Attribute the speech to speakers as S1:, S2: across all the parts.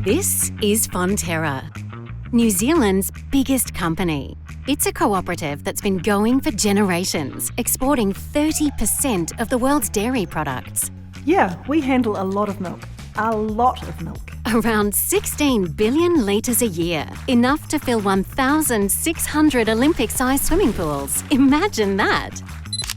S1: This is Fonterra, New Zealand's biggest company. It's a cooperative that's been going for generations, exporting 30% of the world's dairy products.
S2: Yeah, we handle a lot of milk. A lot of milk.
S1: Around 16 billion litres a year, enough to fill 1,600 Olympic-sized swimming pools. Imagine that!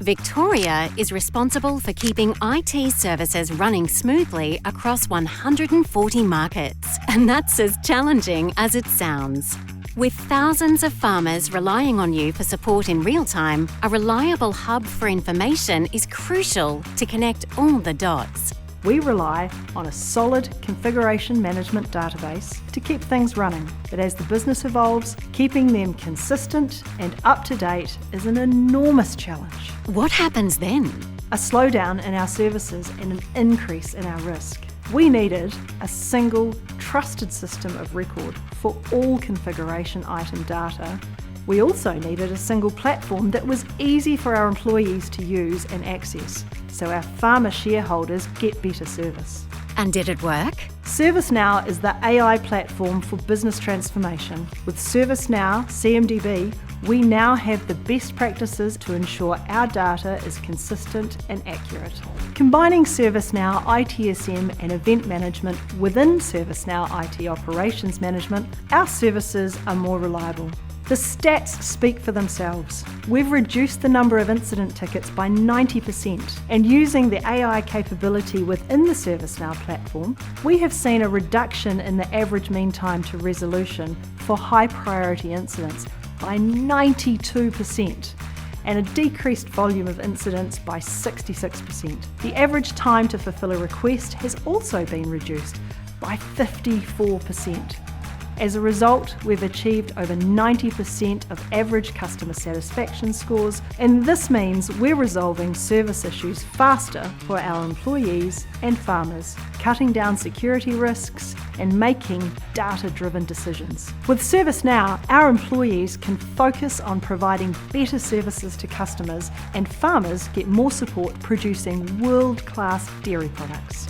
S1: Victoria is responsible for keeping IT services running smoothly across 140 markets. And that's as challenging as it sounds. With thousands of farmers relying on you for support in real time, a reliable hub for information is crucial to connect all the dots.
S2: We rely on a solid configuration management database to keep things running. But as the business evolves, keeping them consistent and up to date is an enormous challenge.
S1: What happens then?
S2: A slowdown in our services and an increase in our risk. We needed a single, trusted system of record for all configuration item data. We also needed a single platform that was easy for our employees to use and access, so our farmer shareholders get better service.
S1: And did it work?
S2: ServiceNow is the AI platform for business transformation. With ServiceNow CMDB, we now have the best practices to ensure our data is consistent and accurate. Combining ServiceNow ITSM and event management within ServiceNow IT operations management, our services are more reliable. The stats speak for themselves. We've reduced the number of incident tickets by 90%, and using the AI capability within the ServiceNow platform, we have seen a reduction in the average mean time to resolution for high priority incidents by 92%, and a decreased volume of incidents by 66%. The average time to fulfill a request has also been reduced by 54%. As a result, we've achieved over 90% of average customer satisfaction scores, and this means we're resolving service issues faster for our employees and farmers, cutting down security risks and making data-driven decisions. With ServiceNow, our employees can focus on providing better services to customers, and farmers get more support producing world-class dairy products.